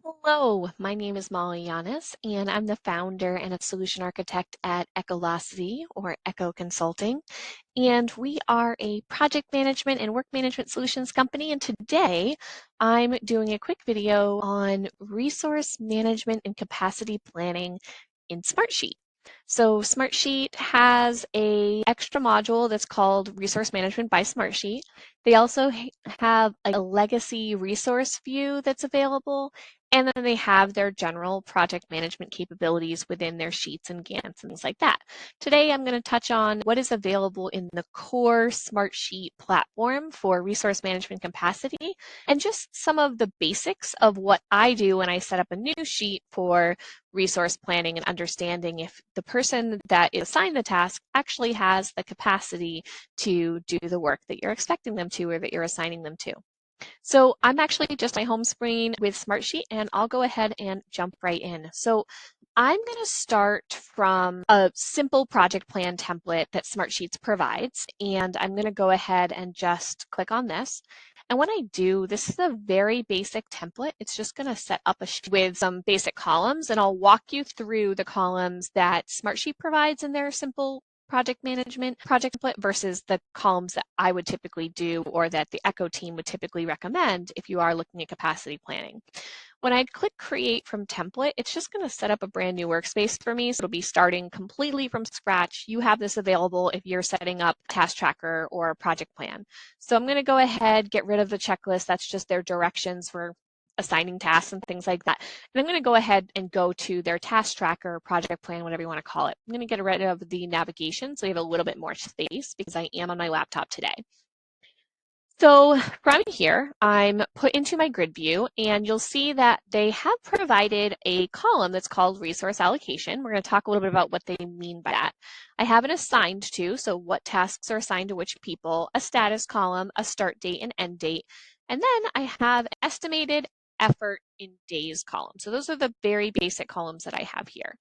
Hello, my name is Molly Yanus, and I'm the founder and a solution architect at Echolocity or Echo Consulting. And we are a project management and work management solutions company. And today I'm doing a quick video on resource management and capacity planning in Smartsheet. So Smartsheet has a extra module that's called Resource Management by Smartsheet. They also have a legacy resource view that's available, and then they have their general project management capabilities within their sheets and Gannts and things like that. Today, I'm going to touch on what is available in the core Smartsheet platform for resource management capacity and just some of the basics of what I do when I set up a new sheet for resource planning and understanding if the person that is assigned the task actually has the capacity to do the work that you're expecting them to or that you're assigning them to. So I'm actually just my home screen with Smartsheet, and I'll go ahead and jump right in. So I'm going to start from a simple project plan template that Smartsheets provides, and I'm going to go ahead and just click on this. And when I do, this is a very basic template. It's just going to set up a sheet with some basic columns, and I'll walk you through the columns that Smartsheet provides in their simple project management project template versus the columns that I would typically do or that the Echo team would typically recommend if you are looking at capacity planning. When I click create from template, it's just going to set up a brand new workspace for me. So it'll be starting completely from scratch. You have this available if you're setting up a task tracker or a project plan. So I'm going to go ahead, get rid of the checklist. That's just their directions for assigning tasks and things like that. And I'm going to go ahead and go to their task tracker, project plan, whatever you want to call it. I'm going to get rid of the navigation so we have a little bit more space because I am on my laptop today. So from here, I'm put into my grid view, and you'll see that they have provided a column that's called resource allocation. We're going to talk a little bit about what they mean by that. I have an assigned to, so what tasks are assigned to which people, a status column, a start date and end date, and then I have an estimated effort in days column. So those are the very basic columns that I have here.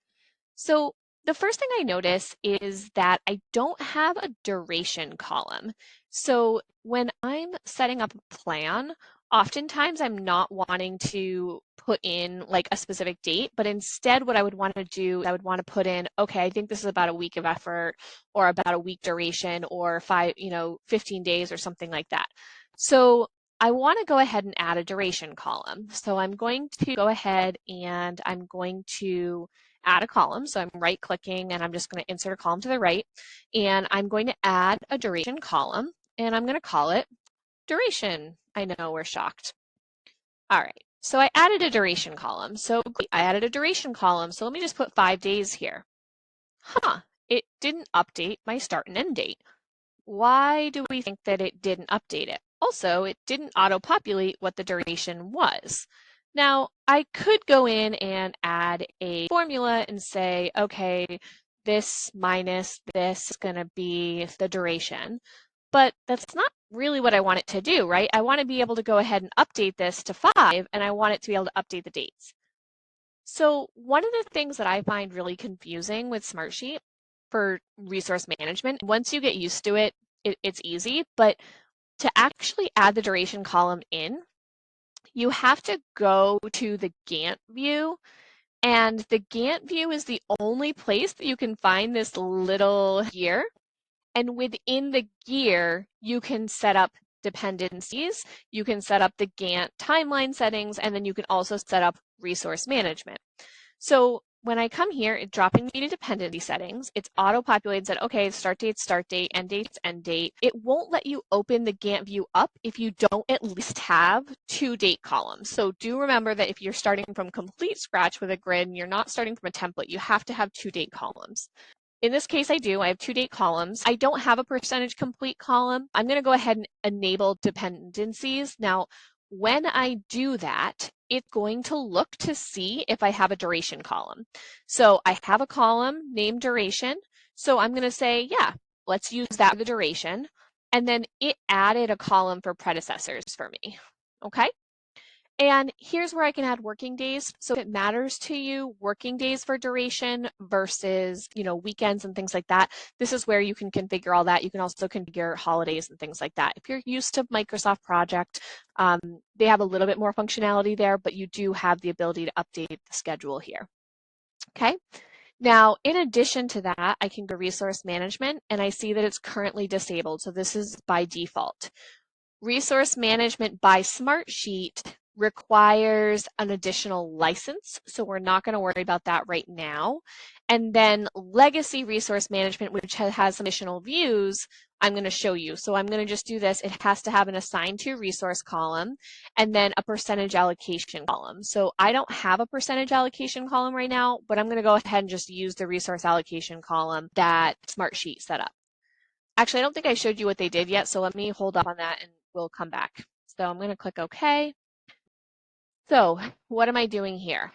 So the first thing I notice is that I don't have a duration column. So when I'm setting up a plan, oftentimes I'm not wanting to put in like a specific date, but instead what I would want to do, I would want to put in, okay, I think this is about a week of effort or about a week duration or 15 days or something like that. So I want to go ahead and add a duration column. So I'm going to go ahead and I'm going to add a column. So I'm right clicking and I'm just going to insert a column to the right, and I'm going to add a duration column, and I'm going to call it duration. I know we're shocked. All right. So I added a duration column. So I added a duration column. So let me just put 5 days here. It didn't update my start and end date. Why do we think that it didn't update it? Also, it didn't auto-populate what the duration was. Now, I could go in and add a formula and say, okay, this minus this is going to be the duration. But that's not really what I want it to do, right? I want to be able to go ahead and update this to 5, and I want it to be able to update the dates. So one of the things that I find really confusing with Smartsheet for resource management, once you get used to it, it's easy, but to actually add the duration column in, you have to go to the Gantt view, and the Gantt view is the only place that you can find this little gear. And within the gear, you can set up dependencies, you can set up the Gantt timeline settings, and then you can also set up resource management. So when I come here, it's dropping me to dependency settings. It's auto-populated, said, okay, start date, end date. It won't let you open the Gantt view up if you don't at least have 2 date columns. So do remember that if you're starting from complete scratch with a grid and you're not starting from a template, you have to have 2 date columns. In this case, I do. I have 2 date columns. I don't have a percentage complete column. I'm going to go ahead and enable dependencies. Now, when I do that, it's going to look to see if I have a duration column. So I have a column named duration. So I'm going to say, yeah, let's use that for the duration. And then it added a column for predecessors for me. Okay. And here's where I can add working days. So if it matters to you, working days for duration versus, weekends and things like that, this is where you can configure all that. You can also configure holidays and things like that. If you're used to Microsoft Project, they have a little bit more functionality there, but you do have the ability to update the schedule here. Okay. Now, in addition to that, I can go resource management and I see that it's currently disabled. So this is by default. Resource management by Smartsheet requires an additional license, so we're not going to worry about that right now. And then legacy resource management, which has some additional views, I'm going to show you. So I'm going to just do this. It has to have an assigned to resource column and then a percentage allocation column. So I don't have a percentage allocation column right now, but I'm going to go ahead and just use the resource allocation column that Smartsheet set up. Actually, I don't think I showed you what they did yet, so let me hold up on that and we'll come back. So I'm going to click OK. So what am I doing here?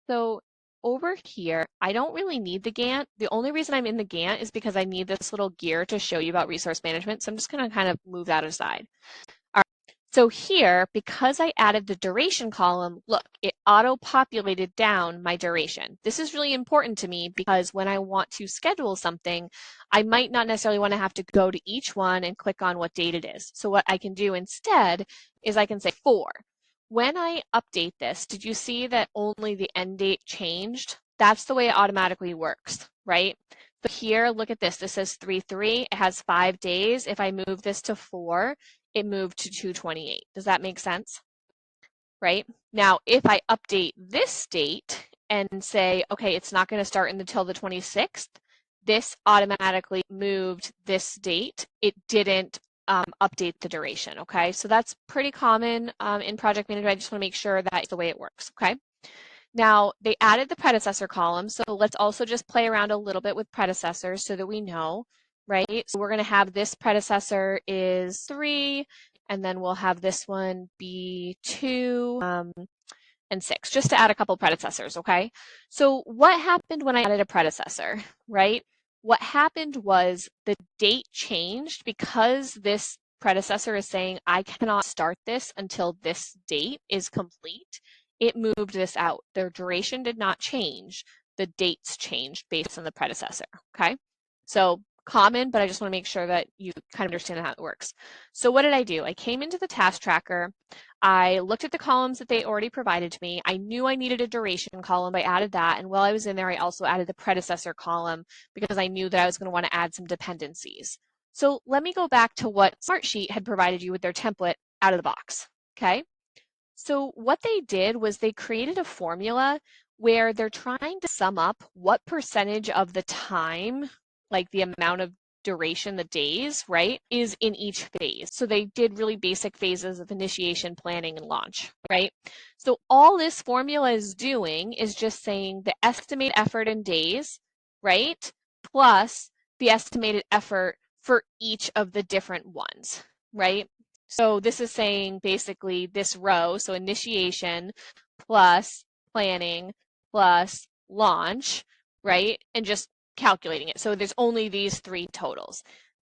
So over here, I don't really need the Gantt. The only reason I'm in the Gantt is because I need this little gear to show you about resource management. So I'm just going to kind of move that aside. All right. So here, because I added the duration column, look, it auto-populated down my duration. This is really important to me because when I want to schedule something, I might not necessarily want to have to go to each one and click on what date it is. So what I can do instead is I can say 4. When I update this, did you see that only the end date changed? That's the way it automatically works, right? So here, look at this. This says 3/3. It has 5 days. If I move this to 4, it moved to 2/28. Does that make sense? Right? Now, if I update this date and say, okay, it's not going to start until the 26th, this automatically moved this date. It didn't update the duration, okay? So that's pretty common in project management. I just want to make sure that's the way it works, okay? Now, they added the predecessor column, so let's also just play around a little bit with predecessors so that we know, right? So we're going to have this predecessor is 3, and then we'll have this one be 2 and 6, just to add a couple predecessors, okay? So what happened when I added a predecessor, right? What happened was the date changed because this predecessor is saying I cannot start this until this date is complete. It moved this out. Their duration did not change. The dates changed based on the predecessor, okay? So common, but I just want to make sure that you kind of understand how it works. So what did I do? I came into the task tracker. I looked at the columns that they already provided to me. I knew I needed a duration column. I added that. And while I was in there, I also added the predecessor column because I knew that I was going to want to add some dependencies. So let me go back to what Smartsheet had provided you with their template out of the box, okay? So what they did was they created a formula where they're trying to sum up what percentage of the time, like the amount of duration, the days, right, is in each phase. So they did really basic phases of initiation, planning, and launch, right? So all this formula is doing is just saying the estimated effort in days, right, plus the estimated effort for each of the different ones, right? So this is saying basically this row, so initiation plus planning plus launch, right? And just calculating it. So there's only these 3 totals.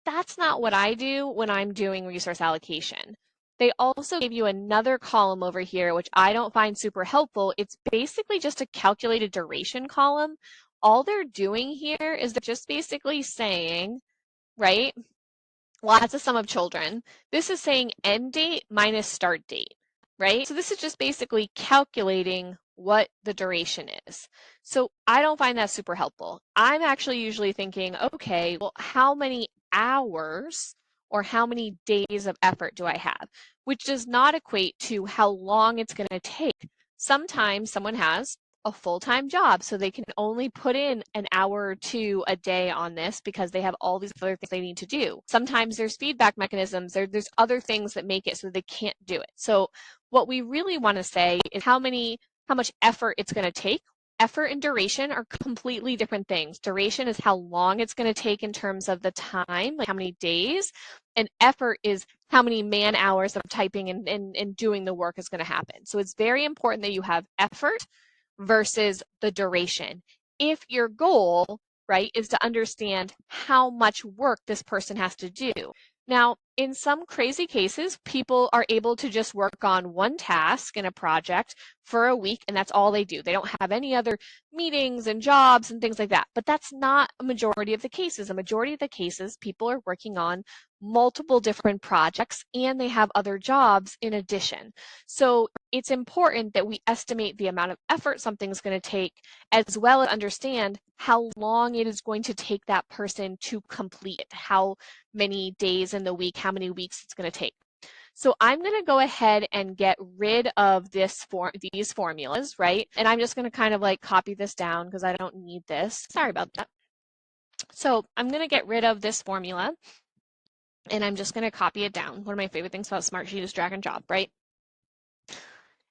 That's not what I do when I'm doing resource allocation. They also give you another column over here, which I don't find super helpful. It's basically just a calculated duration column. All they're doing here is they're just basically saying, right? Well, that's a sum of children. This is saying end date minus start date, right? So this is just basically calculating what the duration is. So I don't find that super helpful. I'm actually usually thinking, okay, well, how many hours or how many days of effort do I have? Which does not equate to how long it's going to take. Sometimes someone has a full-time job, so they can only put in an hour or 2 a day on this because they have all these other things they need to do. Sometimes there's feedback mechanisms, there's other things that make it so they can't do it. So what we really want to say is how much effort it's going to take. Effort and duration are completely different things. Duration is how long it's going to take in terms of the time, like how many days, and effort is how many man hours of typing and doing the work is going to happen. So it's very important that you have effort versus the duration. If your goal, right, is to understand how much work this person has to do, Now, in some crazy cases, people are able to just work on one task in a project for a week, and that's all they do. They don't have any other meetings and jobs and things like that. But that's not a majority of the cases. A majority of the cases, people are working on multiple different projects and they have other jobs in addition. So it's important that we estimate the amount of effort something's going to take, as well as understand how long it is going to take that person to complete it, how many days in the week, how many weeks it's going to take. So I'm going to go ahead and get rid of these formulas, right? And I'm just going to kind of like copy this down because I don't need this. Sorry about that. So I'm going to get rid of this formula and I'm just going to copy it down. One of my favorite things about Smartsheet is drag and drop, right?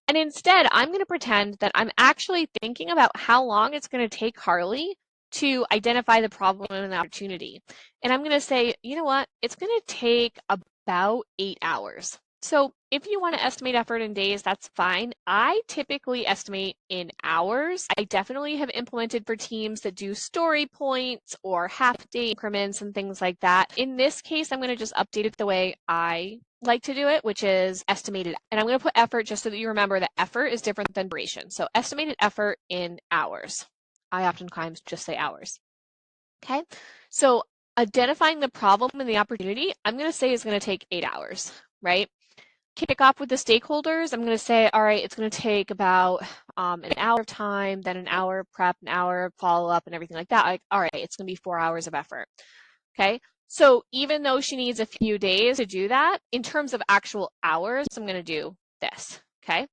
And instead, I'm going to pretend that I'm actually thinking about how long it's going to take Harley to identify the problem and the opportunity. And I'm going to say, you know what? It's going to take about 8 hours. So if you want to estimate effort in days, that's fine. I typically estimate in hours. I definitely have implemented for teams that do story points or half-day increments and things like that. In this case, I'm going to just update it the way I like to do it, which is estimated. And I'm going to put effort just so that you remember that effort is different than duration. So estimated effort in hours. I oftentimes just say hours. Okay, so identifying the problem and the opportunity, I'm going to say is going to take 8 hours, right? Kick off with the stakeholders. I'm going to say, all right, it's going to take about an hour of time, then an hour prep, an hour follow up, and everything like that. Like, all right, it's going to be 4 hours of effort. Okay, so even though she needs a few days to do that, in terms of actual hours, I'm going to do this. Okay,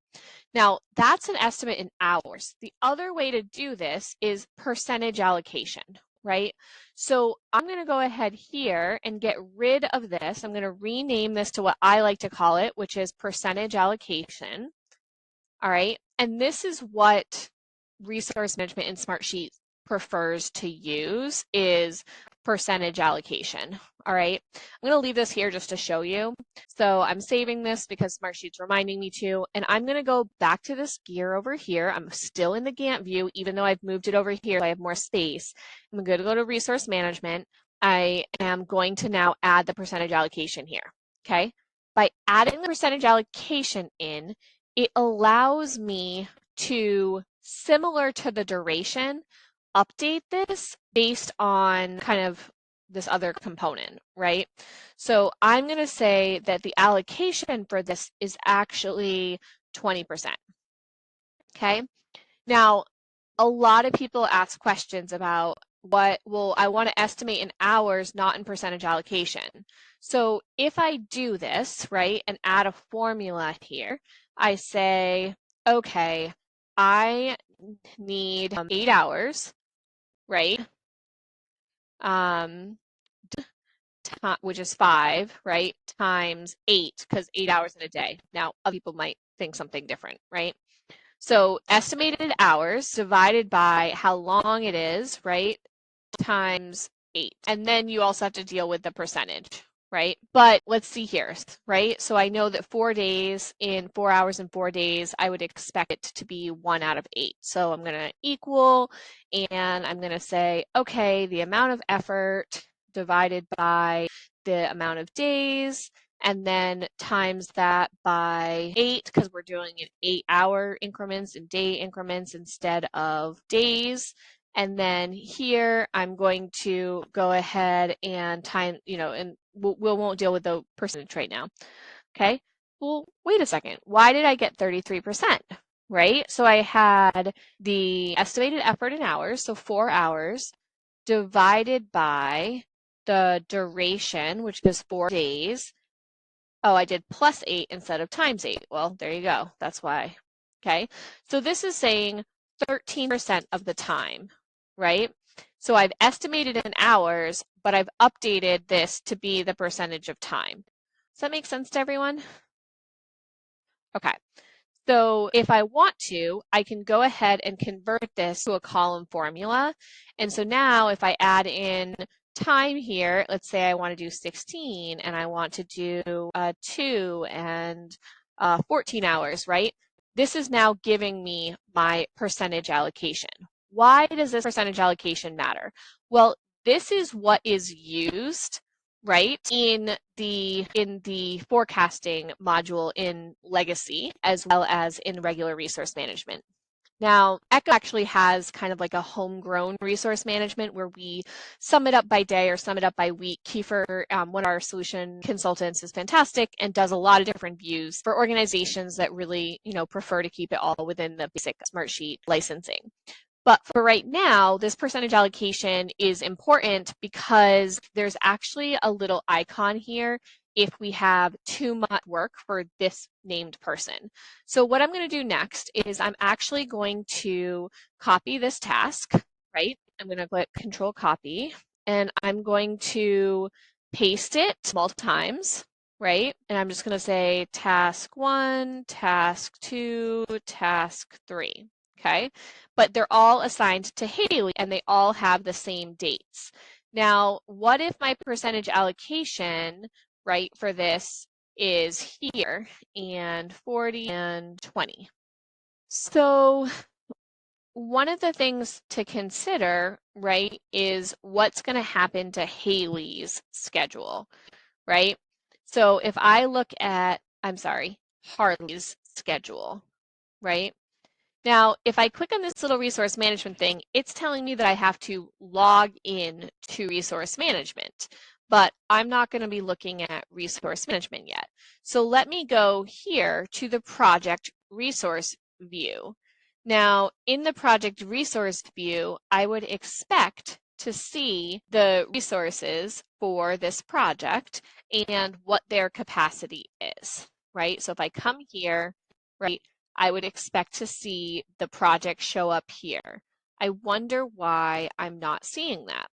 now that's an estimate in hours. The other way to do this is percentage allocation, right? So I'm going to go ahead here and get rid of this. I'm going to rename this to what I like to call it, which is percentage allocation. All right, and this is what resource management in Smartsheet prefers to use, is percentage allocation. All right, I'm going to leave this here just to show you. So I'm saving this because Smartsheet's reminding me to, and I'm going to go back to this gear over here. I'm still in the Gantt view, even though I've moved it over here, so I have more space. I'm going to go to resource management. I am going to now add the percentage allocation here. Okay, by adding the percentage allocation in, it allows me to, similar to the duration, update this based on kind of this other component, right? So I'm going to say that the allocation for this is actually 20%. Okay. Now, a lot of people ask questions about I want to estimate in hours, not in percentage allocation. So if I do this, right, and add a formula here, I say, okay, I need 8 hours, right, which is 5, right, times 8, because 8 hours in a day. Now, other people might think something different, right? So estimated hours divided by how long it is, right, times 8. And then you also have to deal with the percentage, right? But let's see here, right? So I know that 4 days in 4 hours and 4 days, I would expect it to be 1 out of 8. So I'm going to equal, and I'm going to say, okay, the amount of effort divided by the amount of days, and then times that by 8, because we're doing in 8-hour increments and day increments instead of days. And then here I'm going to go ahead and time, and we won't deal with the percentage right now. Okay. Well, wait a second. Why did I get 33%? Right? So I had the estimated effort in hours, so 4 hours, divided by the duration, which is 4 days. Oh, I did plus 8 instead of times 8. Well, there you go. That's why. Okay. So this is saying 13% of the time, right? So I've estimated in hours, but I've updated this to be the percentage of time. Does that make sense to everyone? Okay. So if I want to, I can go ahead and convert this to a column formula. And so now if I add in time here, let's say I want to do 16 and I want to do 2 and 14 hours, right? This is now giving me my percentage allocation. Why does this percentage allocation matter? Well, this is what is used right, in the forecasting module in Legacy, as well as in regular resource management. Now, Echo actually has kind of like a homegrown resource management where we sum it up by day or sum it up by week. Kiefer, one of our solution consultants, is fantastic and does a lot of different views for organizations that really, prefer to keep it all within the basic Smartsheet licensing. But for right now, this percentage allocation is important because there's actually a little icon here if we have too much work for this named person. So what I'm going to do next is I'm actually going to copy this task, right? I'm going to click Control Copy, and I'm going to paste it multiple times, right? And I'm just going to say task 1, task 2, task 3. Okay, but they're all assigned to Haley and they all have the same dates. Now, what if my percentage allocation, right, for this is here and 40 and 20? So one of the things to consider, right, is what's going to happen to Haley's schedule, right? So if I look at, Harley's schedule, right? Now, if I click on this little resource management thing, it's telling me that I have to log in to resource management, but I'm not going to be looking at resource management yet. So let me go here to the project resource view. Now, in the project resource view, I would expect to see the resources for this project and what their capacity is, right? So if I come here, right, I would expect to see the project show up here. I wonder why I'm not seeing that.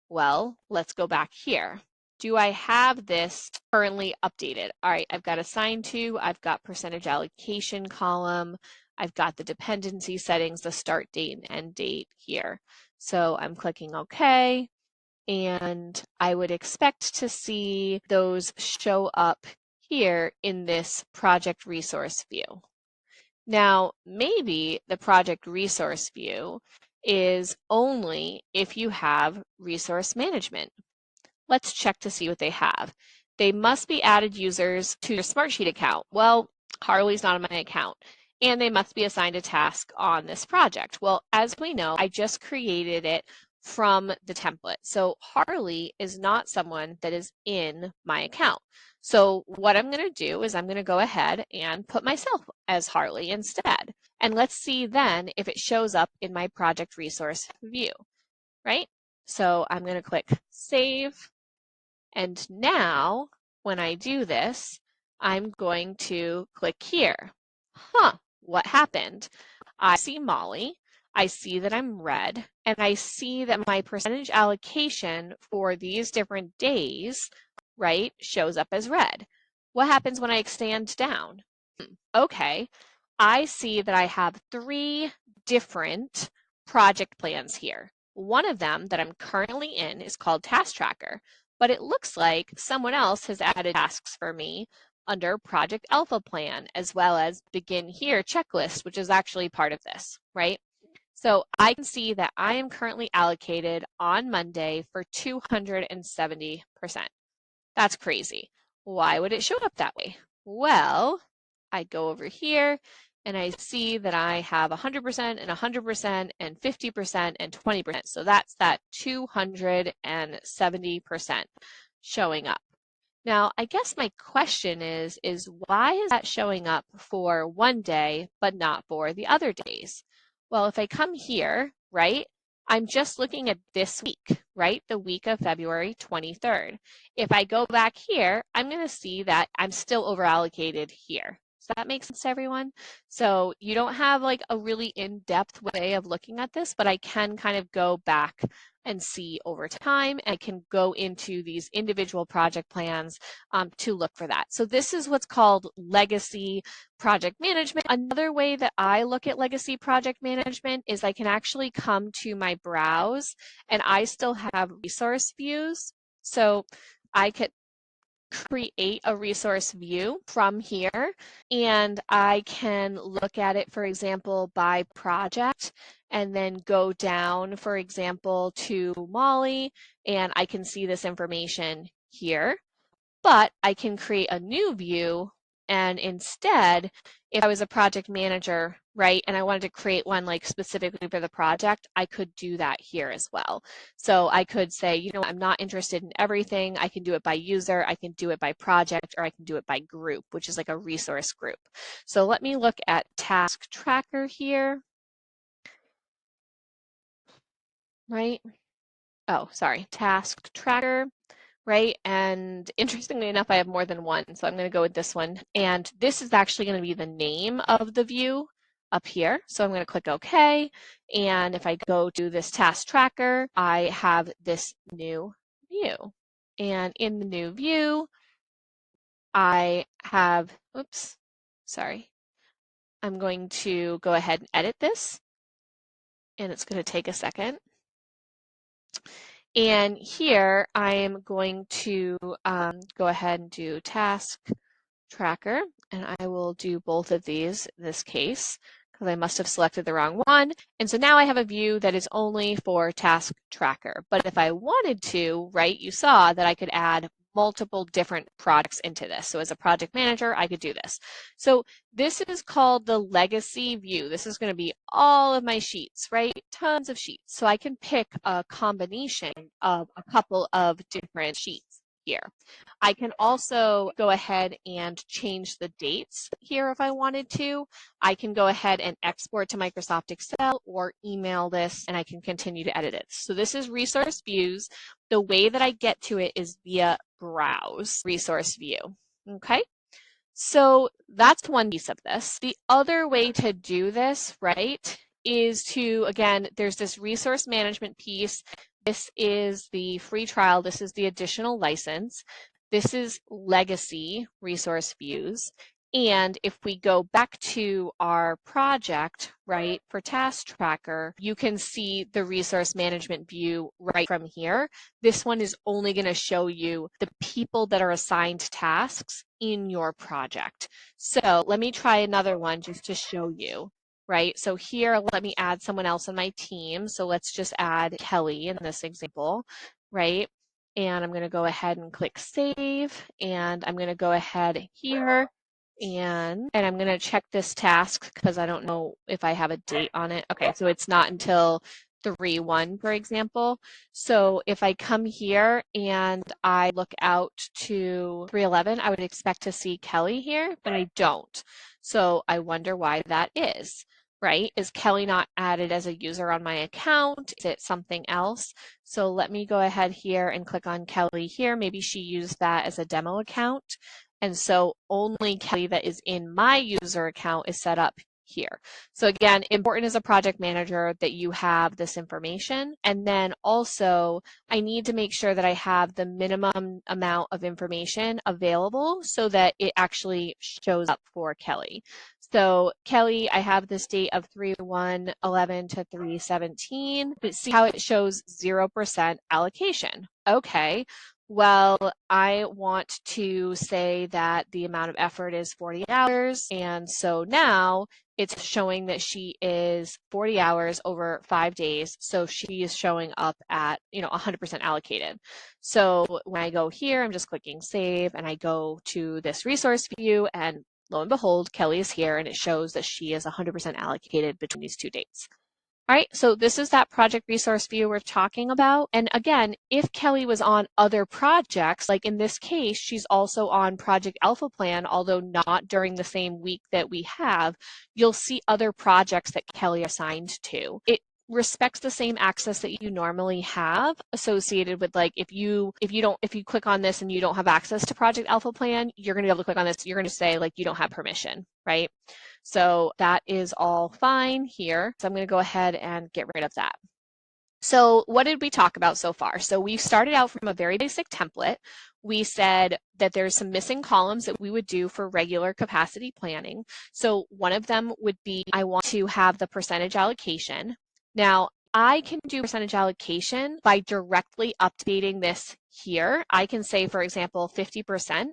Well, let's go back here. Do I have this currently updated? All right, I've got assign to, I've got percentage allocation column, I've got the dependency settings, the start date and end date here. So I'm clicking OK, and I would expect to see those show up here in this project resource view. Now, maybe the project resource view is only if you have resource management. Let's check to see what they have. They must be added users to your Smartsheet account. Well, Harley's not on my account. And they must be assigned a task on this project. Well, as we know, I just created it from the template. So Harley is not someone that is in my account. So what I'm going to do is I'm going to go ahead and put myself as Harley instead. And let's see then if it shows up in my project resource view, right? So I'm going to click Save. And now when I do this, I'm going to click here. What happened? I see Molly, I see that I'm red, and I see that my percentage allocation for these different days, right, shows up as red. What happens when I expand down? Okay, I see that I have 3 different project plans here. One of them that I'm currently in is called Task Tracker, but it looks like someone else has added tasks for me under Project Alpha Plan, as well as Begin Here checklist, which is actually part of this, right? So I can see that I am currently allocated on Monday for 270%. That's crazy. Why would it show up that way? Well, I go over here and I see that I have 100% and 100% and 50% and 20%. So that's that 270% showing up. Now, I guess my question is why is that showing up for one day but not for the other days? Well, if I come here, right, I'm just looking at this week, right, the week of February 23rd. If I go back here, I'm going to see that I'm still overallocated here. Does that make sense to everyone? So you don't have like a really in-depth way of looking at this, but I can kind of go back and see over time. I can go into these individual project plans to look for that. So this is what's called legacy project management. Another way that I look at legacy project management is I can actually come to my browse and I still have resource views. So I could create a resource view from here and I can look at it, for example, by project and then go down, for example, to Molly and I can see this information here, but I can create a new view, and instead, if I was a project manager, right, and I wanted to create one like specifically for the project, I could do that here as well. So I could say, you know, I'm not interested in everything. I can do it by user, I can do it by project, or I can do it by group, which is like a resource group. So let me look at task tracker here, right? Oh, sorry, task tracker. Right? And interestingly enough, I have more than one, so I'm going to go with this one. And this is actually going to be the name of the view up here. So I'm going to click OK. And if I go to this task tracker, I have this new view. And in the new view, I have, oops, sorry. I'm going to go ahead and edit this. And it's going to take a second. And here I'm going to go ahead and do task tracker, and I will do both of these in this case because I must have selected the wrong one. And so now I have a view that is only for task tracker. But if I wanted to, right, you saw that I could add multiple different projects into this. So as a project manager, I could do this. So this is called the legacy view. This is going to be all of my sheets, right? Tons of sheets. So I can pick a combination of a couple of different sheets here. I can also go ahead and change the dates here if I wanted to. I can go ahead and export to Microsoft Excel or email this, and I can continue to edit it. So this is resource views. The way that I get to it is via browse resource view. Okay. So that's one piece of this. The other way to do this, right, is to, again, there's this resource management piece. This is the free trial. This is the additional license. This is legacy resource views. And if we go back to our project, right, for Task Tracker, you can see the resource management view right from here. This one is only going to show you the people that are assigned tasks in your project. So let me try another one just to show you, right? So here, let me add someone else on my team. So let's just add Kelly in this example, right? And I'm going to go ahead and click save, and I'm going to go ahead here and I'm going to check this task because I don't know if I have a date on it. Okay, so it's not until 3/1, for example. So if I come here and I look out to 3/11, I would expect to see Kelly here, but I don't. So I wonder why that is, right? Is Kelly not added as a user on my account? Is it something else? So let me go ahead here and click on Kelly here. Maybe she used that as a demo account. And so only Kelly that is in my user account is set up here. So again, important as a project manager that you have this information. And then also, I need to make sure that I have the minimum amount of information available so that it actually shows up for Kelly. So Kelly, I have this date of 3/1/11 to 3/17. But see how it shows 0% allocation. Okay. Well, I want to say that the amount of effort is 40 hours. And so now it's showing that she is 40 hours over 5 days. So she is showing up at, 100% allocated. So when I go here, I'm just clicking save and I go to this resource view, and lo and behold, Kelly is here and it shows that she is 100% allocated between these 2 dates. All right, so this is that project resource view we're talking about. And again, if Kelly was on other projects, like in this case, she's also on Project Alpha Plan, although not during the same week that we have, you'll see other projects that Kelly assigned to. It respects the same access that you normally have associated with, like, if you click on this and you don't have access to Project Alpha Plan, you're going to be able to click on this, you're going to say like you don't have permission, right? So that is all fine here. So I'm going to go ahead and get rid of that. So what did we talk about so far? So we started out from a very basic template. We said that there's some missing columns that we would do for regular capacity planning. So one of them would be, I want to have the percentage allocation. Now, I can do percentage allocation by directly updating this here. I can say, for example, 50%,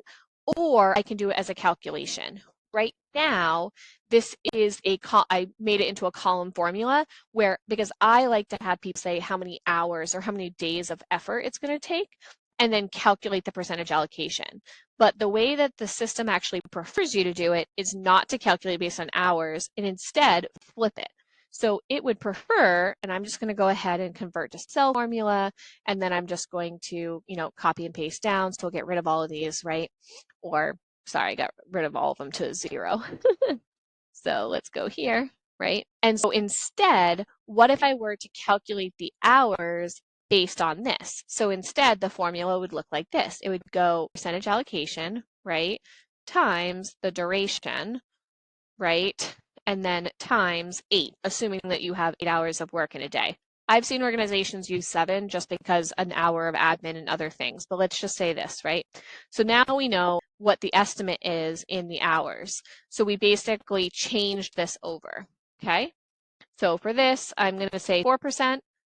or I can do it as a calculation. Right now, this is I made it into a column formula where, because I like to have people say how many hours or how many days of effort it's going to take, and then calculate the percentage allocation. But the way that the system actually prefers you to do it is not to calculate based on hours and instead flip it. So it would prefer, and I'm just going to go ahead and convert to cell formula, and then I'm just going to, copy and paste down. So we'll get rid of all of these, right? Or, sorry, I got rid of all of them to 0. So let's go here, right? And so instead, what if I were to calculate the hours based on this? So instead, the formula would look like this. It would go percentage allocation, right, times the duration, right, and then times 8, assuming that you have 8 hours of work in a day. I've seen organizations use 7 just because an hour of admin and other things, but let's just say this, right? So now we know what the estimate is in the hours. So we basically changed this over, okay? So for this, I'm going to say 4%,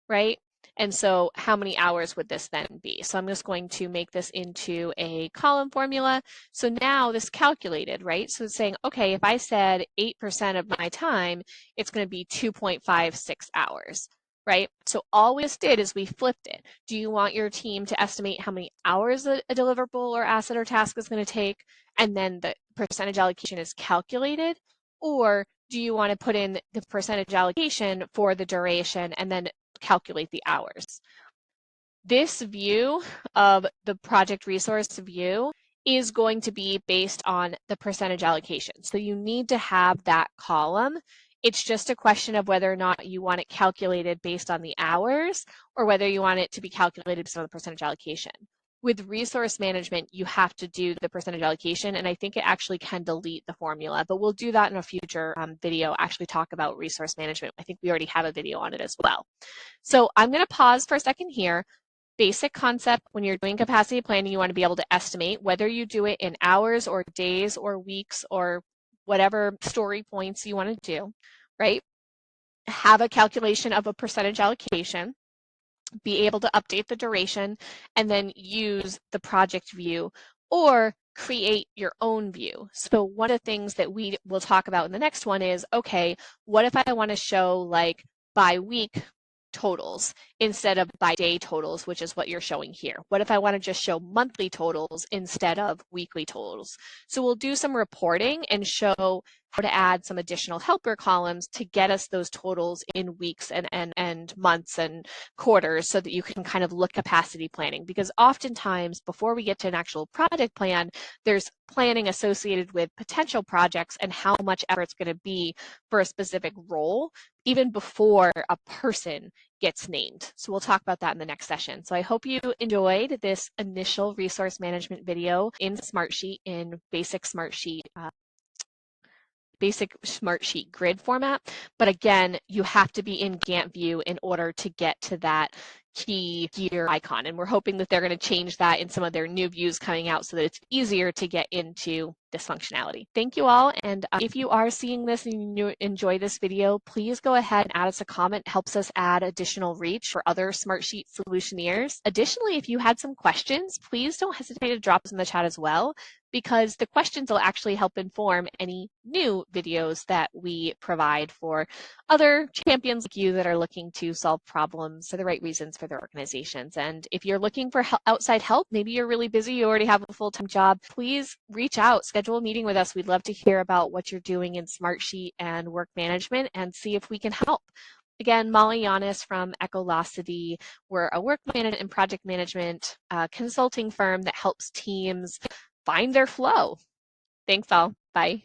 right? And so how many hours would this then be? So I'm just going to make this into a column formula. So now this calculated, right? So it's saying, okay, if I said 8% of my time, it's going to be 2.56 hours, right? So all we just did is we flipped it. Do you want your team to estimate how many hours a deliverable or asset or task is going to take? And then the percentage allocation is calculated? Or do you want to put in the percentage allocation for the duration and then calculate the hours? This view of the project resource view is going to be based on the percentage allocation. So you need to have that column. It's just a question of whether or not you want it calculated based on the hours or whether you want it to be calculated based on the percentage allocation. With resource management, you have to do the percentage allocation, and I think it actually can delete the formula, but we'll do that in a future video, actually talk about resource management. I think we already have a video on it as well. So I'm going to pause for a second here. Basic concept, when you're doing capacity planning, you want to be able to estimate whether you do it in hours or days or weeks or whatever story points you want to do, right? Have a calculation of a percentage allocation, be able to update the duration, and then use the project view or create your own view. So one of the things that we will talk about in the next one is, okay, what if I want to show like by week totals instead of by day totals, which is what you're showing here? What if I want to just show monthly totals instead of weekly totals? So we'll do some reporting and show how to add some additional helper columns to get us those totals in weeks and months and quarters so that you can kind of look capacity planning. Because oftentimes before we get to an actual project plan, there's planning associated with potential projects and how much effort it's going to be for a specific role, even before a person gets named. So we'll talk about that in the next session. So I hope you enjoyed this initial resource management video in Smartsheet, in basic Smartsheet grid format. But again, you have to be in Gantt view in order to get to that key gear icon. And we're hoping that they're going to change that in some of their new views coming out so that it's easier to get into this functionality. Thank you all. And if you are seeing this and you enjoy this video, please go ahead and add us a comment. It helps us add additional reach for other Smartsheet solutioneers. Additionally, if you had some questions, please don't hesitate to drop us in the chat as well, because the questions will actually help inform any new videos that we provide for other champions like you that are looking to solve problems for the right reasons for their organizations. And if you're looking for outside help, maybe you're really busy, you already have a full-time job, please reach out, schedule a meeting with us. We'd love to hear about what you're doing in Smartsheet and work management and see if we can help. Again, Molly Yanus from Echolocity. We're a work management and project management consulting firm that helps teams find their flow. Thanks all. Bye.